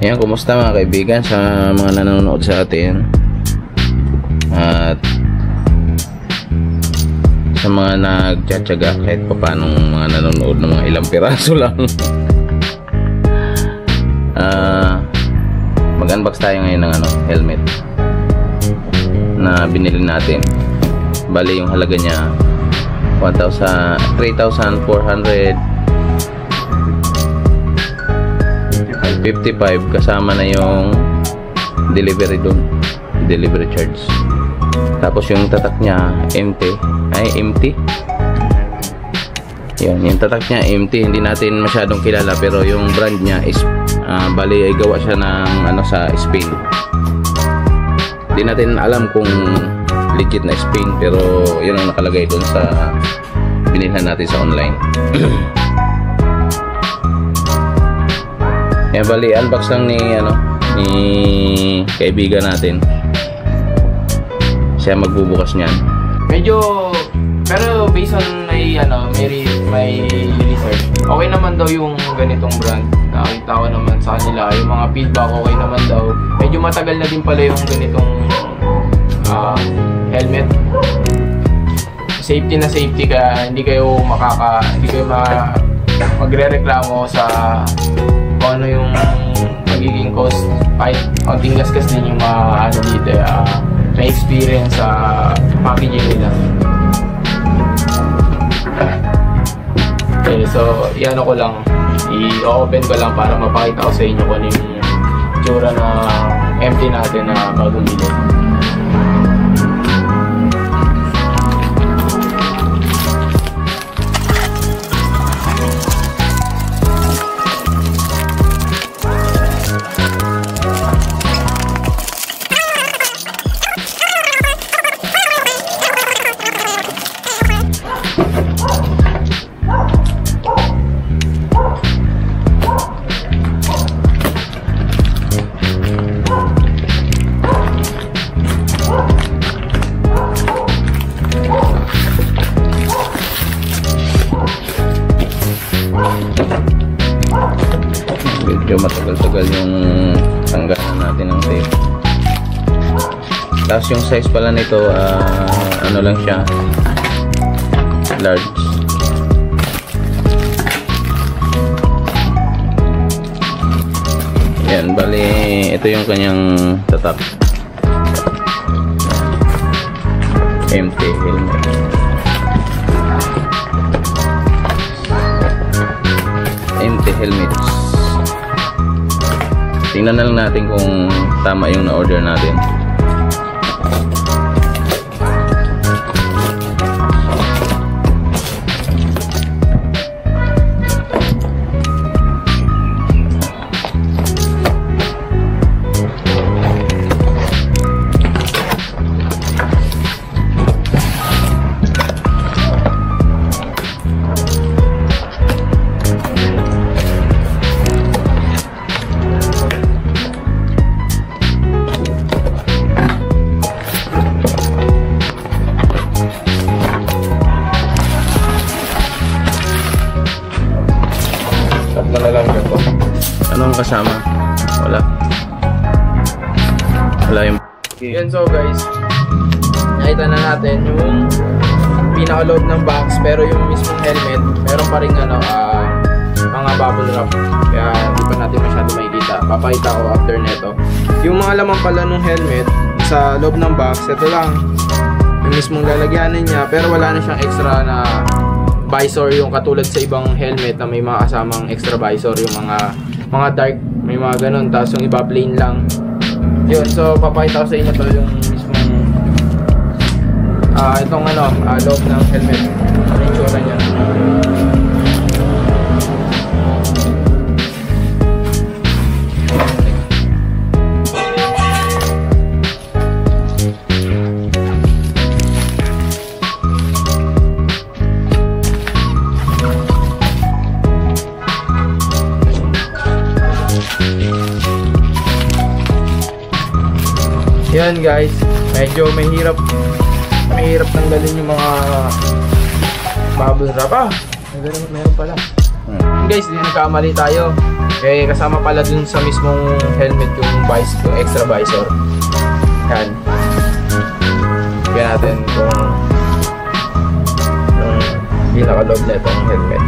Ayan, kumusta mga kaibigan sa mga nanonood sa atin at sa mga nagtsatsaga kahit pa paano mga nanonood ng mga ilang piraso lang. Mag-unbox tayo ngayon ng helmet na binili natin. Bali yung halaga niya 3,455 kasama na yung delivery doon, delivery charge. Tapos yung tatak niya empty. Yun, yung tatak niya empty, hindi natin masyadong kilala, pero yung brand niya is bali ay gawa siya ng sa Spain. Hindi natin alam kung legit na Spain, pero yun ang nakalagay doon sa binilhan natin sa online. Yan, bali unbox lang ni kaibigan natin. Siya magbubukas niyan. Medyo, pero based on may research, okay naman daw yung ganitong brand. Nakita ko naman sa kanila, yung mga feedback okay naman daw. Medyo matagal na din pala yung ganitong helmet. Safety na safety ka, hindi kayo magrereklamo sa kung ano yung magiging cost. Kahit konting gasgas din yung dito, may experience sa packaging nila. Okay, so i-open ko lang para mapakita ko sa inyo kung ano yung tsura na empty natin na bagong bili. Medyo matagal-tagal yung tanggalan natin ng tape. Tapos yung size pala nito lang siya, large. Yan, bali ito yung kanyang tatak. Empty helmet. Empty helmets. Tingnan na lang natin kung tama yung na-order natin. Anong kasama? Wala yung... Yan, so guys, nakita na natin yung pinaka-loob ng box, pero yung mismong helmet meron pa rin mga bubble wrap, kaya hindi pa natin masyado makikita. Papakita ko after neto. Yung mga laman pala ng helmet sa loob ng box, ito lang yung mismong lalagyanan niya, pero wala na siyang extra na visor, yung katulad sa ibang helmet na may mga kasamang extra visor, yung mga dark, may mga ganun, tapos yung iba plain lang. Yun, so papakita ko sa inyo to yung mismong itong loob ng helmet, ano yung tsura niya. Yan guys, medyo mahirap tanggalin yung mga bubble wrap. Meron pala. Hindi, guys, hindi nagkamali tayo. Eh, kasama pala dun sa mismong helmet yung extra visor. Yan. Bigyan natin kung yung pinakaloob na itong helmet.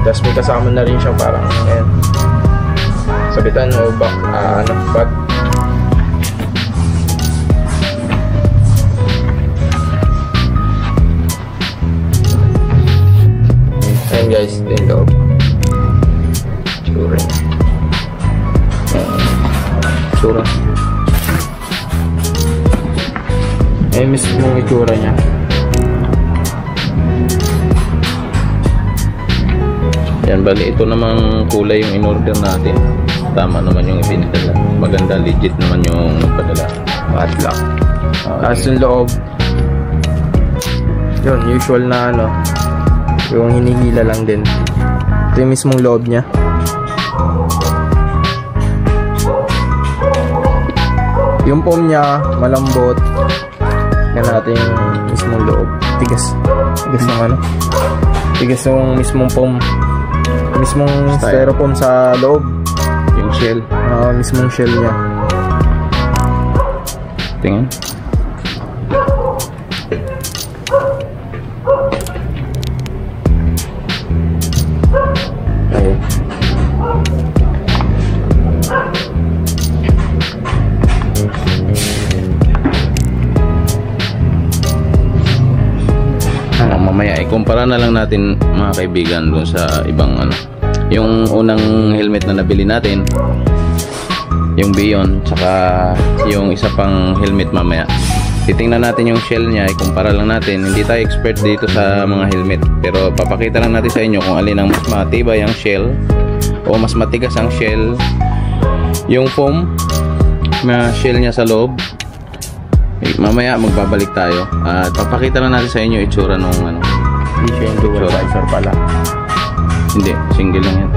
Tapos may kasama na rin siya parang ayan, sabitan o bag. Ayan guys, ito yung loob. Tsura niya. Tsura. Ayan mismo yung itsura niya. Yan, bali ito namang kulay yung in-order natin. Tama naman yung ipinadala. Maganda, legit naman yung nagpadala. Padlock. Tapos yung loob, yun, usual na ano, yung hinihila lang din. Ito yung mismong loob niya. Yung foam niya, malambot. Yan natin yung mismong loob. Tigas. Tigas ng ano. Tigas yung mismong foam. Mismong styrofoam sa loob. Yung shell. Mismong shell niya. Tingin. Okay. Mamaya ikumpara na lang natin mga kaibigan doon sa ibang ano. Yung unang helmet na nabili natin, yung Beyond, tsaka yung isa pang helmet mamaya. Titingnan natin yung shell niya, ikumpara lang natin. Hindi tayo expert dito sa mga helmet, pero papakita lang natin sa inyo kung alin ang mas matibay ang shell o mas matigas ang shell. Yung foam na shell niya sa loob, mamaya magbabalik tayo at papakita lang natin sa inyo itsura nung ano. Hindi siya yung dual visor pala. Hindi, single lang yan.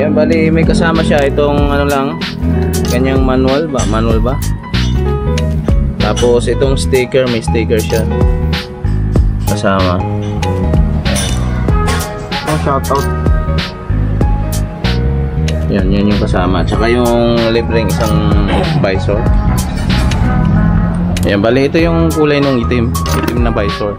Yan, bali may kasama siya itong ano lang, kanyang manual ba? Tapos itong sticker, may sticker siya kasama. Shoutout. Yan yung kasama. Tsaka yung libreng isang visor. Yan, bali ito yung kulay ng itim na visor.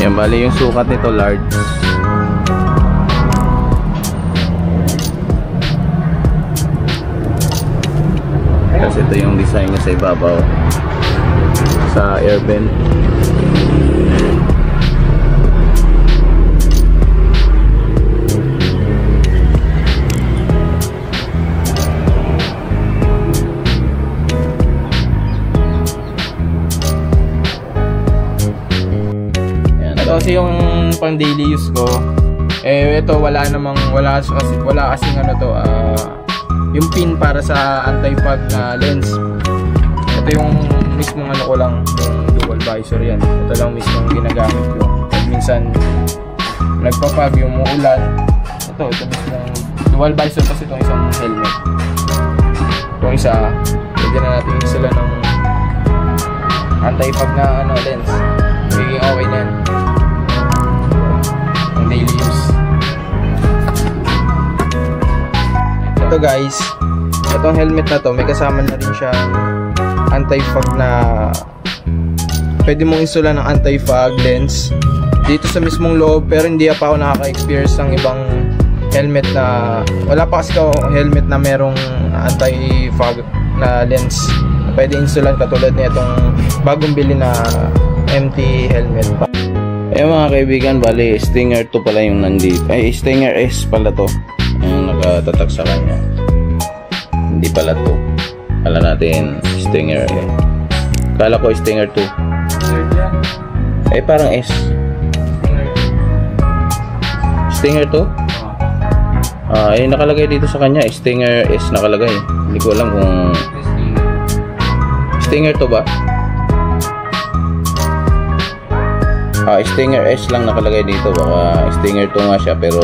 Yan, bali yung sukat nito large. Kasi ito yung design niya sa ibabaw sa air vent. Kasi yung pang daily use ko, ito wala kasing ano to, yung pin para sa anti-fog na lens. Ito yung mismong ano ko lang, yung dual visor yan. Ito lang mismong ginagamit ko. At minsan nagpa-fog yung uulan. Ito mismong dual visor kasi itong isang helmet. Itong isa, pwede na natin sila ng anti-fog na ano, lens. Magiging okay na yan. Daily use. Ito guys, itong helmet na to may kasama na rin siyang anti-fog na pwede mong install ng anti-fog lens dito sa mismong loob, pero hindi pa ako nakaka-experience ng ibang helmet na wala pa kasi ako helmet na merong anti-fog na lens na pwede installan katulad nitong bagong bili na MT helmet. Mga kaibigan, bali Stinger 2 pala yung nandito. Ay, Stinger S pala to. yung nakatatak sa kanya. Hindi pala to. Kala natin Stinger eh. Kala ko Stinger 2. Eh parang S. Stinger 2? Eh nakalagay dito sa kanya Stinger S nakalagay. Hindi ko alam kung Stinger 2 ba? Stinger S lang nakalagay dito. Baka Stinger 2 nga siya pero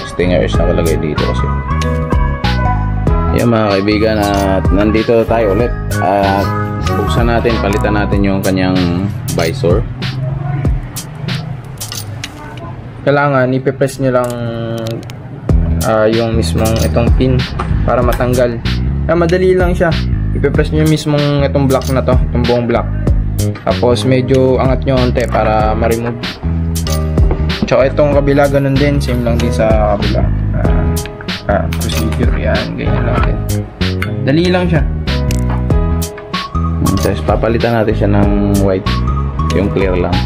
Stinger S nakalagay dito kasi. Yan mga kaibigan, at nandito tayo ulit at buksan natin, palitan natin yung kanyang visor. Kailangan ipipress nyo lang yung mismong itong pin para matanggal. Madali lang siya. Ipipress nyo mismong itong block na to, itong buong block. Tapos medyo angat nyo onte para ma-remove. Tsaka itong kabila ganun din, same lang din sa kabila. Procedure yan, ganyan lang din. Dali lang siya. Tapos papalitan natin siya ng white, yung clear lang.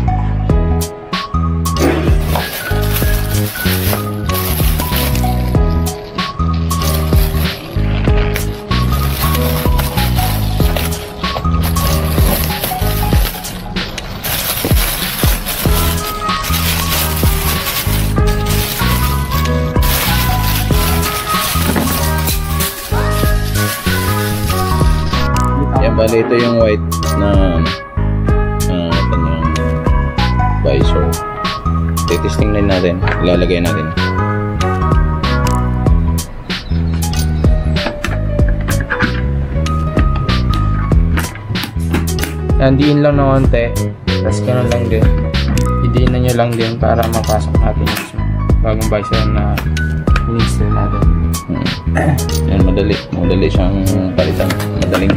Bali ito yung white na kanyang visor. Testing din natin, ilalagay natin. Diin lang ng konti, tapos ganun lang din. Idiin na nyo lang din para mapasok natin yung bagong visor na in-install natin. Yan, madali siyang palitan, madaling